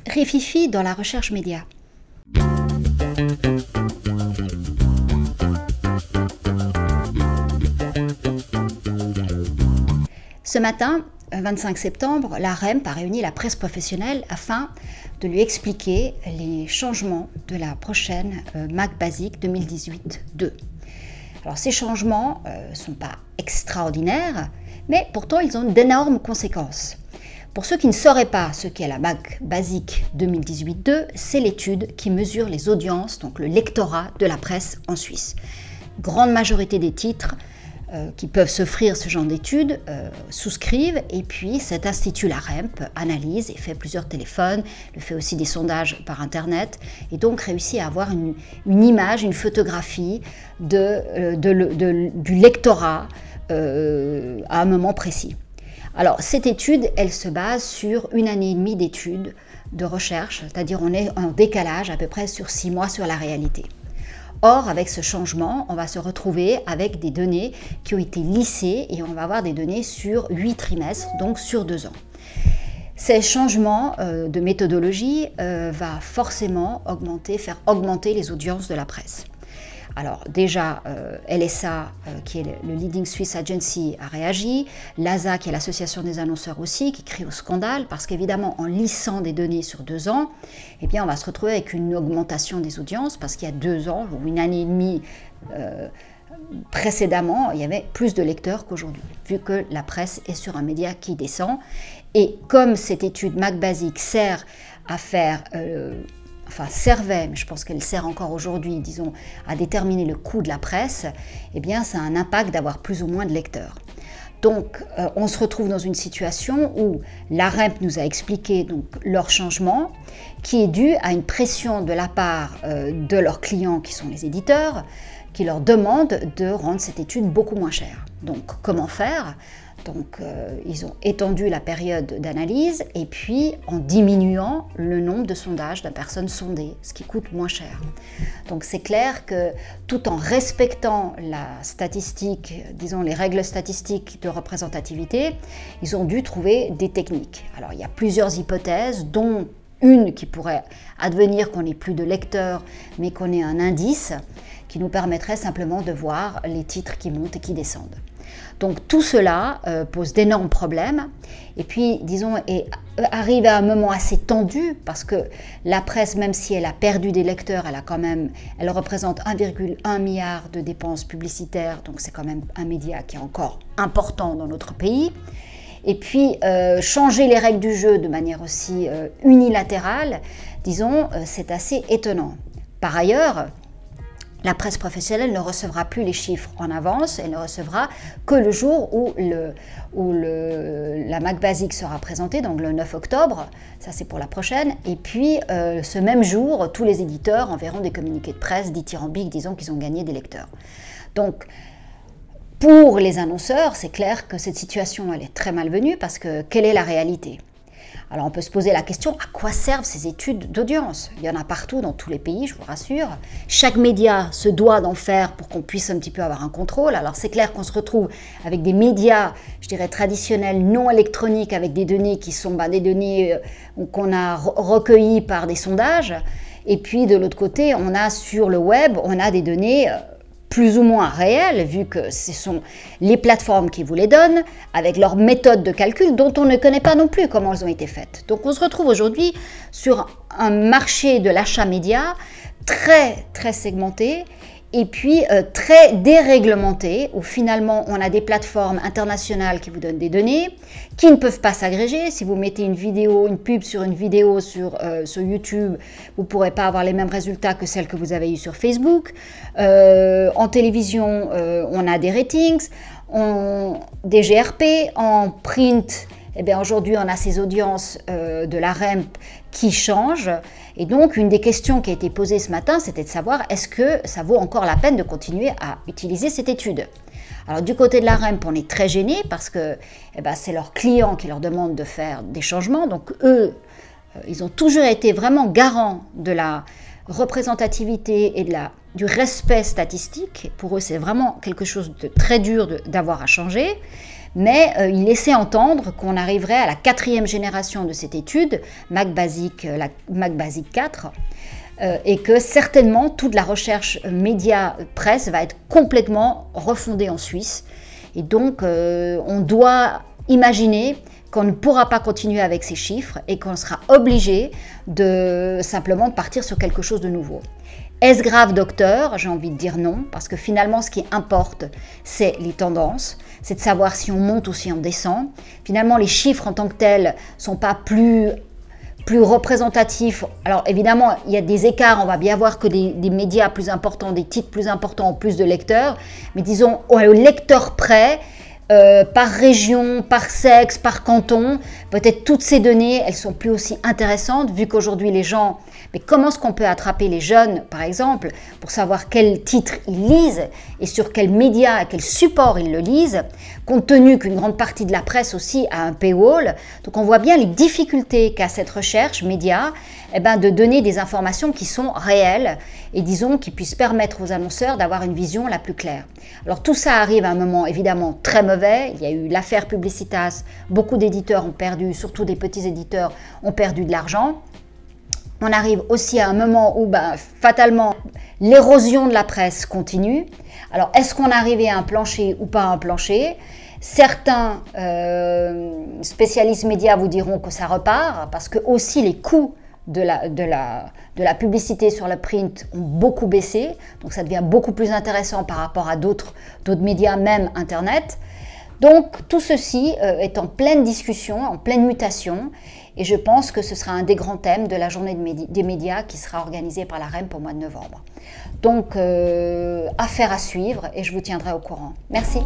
Rififi dans la recherche média. Ce matin, 25 septembre, la REMP a réuni la presse professionnelle afin de lui expliquer les changements de la prochaine Mac Basic 2018-2. Alors ces changements ne sont pas extraordinaires, mais pourtant ils ont d'énormes conséquences. Pour ceux qui ne sauraient pas ce qu'est la Mac Basic 2018-2, c'est l'étude qui mesure les audiences, donc le lectorat de la presse en Suisse. Grande majorité des titres qui peuvent s'offrir ce genre d'études souscrivent, et puis cet institut, la REMP, analyse et fait plusieurs téléphones, le fait aussi des sondages par internet, et donc réussit à avoir une image, une photographie du lectorat à un moment précis. Alors cette étude, elle se base sur 1 année et demie d'études de recherche, c'est-à-dire on est en décalage à peu près sur 6 mois sur la réalité. Or, avec ce changement, on va se retrouver avec des données qui ont été lissées et on va avoir des données sur 8 trimestres, donc sur 2 ans. Ces changements de méthodologie va forcément faire augmenter les audiences de la presse. Alors déjà, LSA, qui est le Leading Swiss Agency, a réagi, l'ASA, qui est l'association des annonceurs aussi, qui crie au scandale, parce qu'évidemment, en lissant des données sur 2 ans, eh bien, on va se retrouver avec une augmentation des audiences, parce qu'il y a 2 ans, ou 1 année et demie précédemment, il y avait plus de lecteurs qu'aujourd'hui, vu que la presse est sur un média qui descend. Et comme cette étude Mac Basic sert à faire... servait, mais je pense qu'elle sert encore aujourd'hui, disons, à déterminer le coût de la presse, eh bien, ça a un impact d'avoir plus ou moins de lecteurs. Donc, on se retrouve dans une situation où la REMP nous a expliqué donc, leur changement, qui est dû à une pression de la part de leurs clients, qui sont les éditeurs, qui leur demandent de rendre cette étude beaucoup moins chère. Donc, comment faire ? Donc, ils ont étendu la période d'analyse et puis en diminuant le nombre de sondages de personnes sondées, ce qui coûte moins cher. Donc, c'est clair que tout en respectant la statistique, disons les règles statistiques de représentativité, ils ont dû trouver des techniques. Alors, il y a plusieurs hypothèses, dont une qui pourrait advenir qu'on n'ait plus de lecteurs, mais qu'on ait un indice qui nous permettrait simplement de voir les titres qui montent et qui descendent. Donc tout cela pose d'énormes problèmes et puis disons arrive à un moment assez tendu parce que la presse, même si elle a perdu des lecteurs, elle représente 1,1 milliard de dépenses publicitaires, donc c'est quand même un média qui est encore important dans notre pays. Et puis changer les règles du jeu de manière aussi unilatérale, disons, c'est assez étonnant. Par ailleurs, la presse professionnelle ne recevra plus les chiffres en avance, elle ne recevra que le jour où la Mac Basic sera présentée, donc le 9 octobre, ça c'est pour la prochaine, et puis ce même jour, tous les éditeurs enverront des communiqués de presse dithyrambiques disant qu'ils ont gagné des lecteurs. Donc, pour les annonceurs, c'est clair que cette situation elle est très malvenue parce que quelle est la réalité ? Alors on peut se poser la question, à quoi servent ces études d'audience? Il y en a partout dans tous les pays, je vous rassure. Chaque média se doit d'en faire pour qu'on puisse un petit peu avoir un contrôle. Alors c'est clair qu'on se retrouve avec des médias, je dirais traditionnels, non électroniques, avec des données qui sont des données qu'on a recueillies par des sondages. Et puis de l'autre côté, on a sur le web, on a des données plus ou moins réelles, vu que ce sont les plateformes qui vous les donnent, avec leurs méthodes de calcul dont on ne connaît pas non plus comment elles ont été faites. Donc on se retrouve aujourd'hui sur un marché de l'achat média très très segmenté et puis très déréglementé, où finalement on a des plateformes internationales qui vous donnent des données, qui ne peuvent pas s'agréger. Si vous mettez une pub sur une vidéo sur YouTube, vous ne pourrez pas avoir les mêmes résultats que celles que vous avez eues sur Facebook. En télévision, on a des ratings, des GRP, en print, eh bien aujourd'hui on a ces audiences de la REMP qui changent. Et donc une des questions qui a été posée ce matin, c'était de savoir est-ce que ça vaut encore la peine de continuer à utiliser cette étude. Alors du côté de la REMP, on est très gêné parce que c'est leurs clients qui leur demandent de faire des changements. Donc eux, ils ont toujours été vraiment garants de la représentativité et du respect statistique. Pour eux, c'est vraiment quelque chose de très dur d'avoir à changer. mais il laissait entendre qu'on arriverait à la 4e génération de cette étude, Mac Basic 4, et que certainement toute la recherche média presse va être complètement refondée en Suisse. Et donc on doit imaginer qu'on ne pourra pas continuer avec ces chiffres et qu'on sera obligé de simplement partir sur quelque chose de nouveau. Est-ce grave, docteur? J'ai envie de dire non, parce que finalement, ce qui importe, c'est les tendances, c'est de savoir si on monte ou si on descend. Finalement, les chiffres en tant que tels ne sont pas plus représentatifs. Alors évidemment, il y a des écarts, on va bien voir que des médias plus importants, des titres plus importants ont plus de lecteurs, mais disons au lecteur près, par région, par sexe, par canton, peut-être toutes ces données, elles sont plus aussi intéressantes vu qu'aujourd'hui les gens, mais comment est-ce qu'on peut attraper les jeunes par exemple pour savoir quel titre ils lisent et sur quels médias, quel support ils le lisent, compte tenu qu'une grande partie de la presse aussi a un paywall. Donc on voit bien les difficultés qu'a cette recherche média de donner des informations qui sont réelles et disons qui puissent permettre aux annonceurs d'avoir une vision la plus claire. Alors tout ça arrive à un moment évidemment très mauvais. Il y a eu l'affaire Publicitas, beaucoup d'éditeurs ont perdu, surtout des petits éditeurs ont perdu de l'argent. On arrive aussi à un moment où fatalement l'érosion de la presse continue. Alors est-ce qu'on arrive à un plancher ou pas à un plancher? Certains spécialistes médias vous diront que ça repart parce que aussi les coûts de la publicité sur le print ont beaucoup baissé, donc ça devient beaucoup plus intéressant par rapport à d'autres médias, même Internet. Donc tout ceci est en pleine discussion, en pleine mutation, et je pense que ce sera un des grands thèmes de la journée des médias qui sera organisée par la REMP au mois de novembre. Donc affaire à suivre et je vous tiendrai au courant. Merci.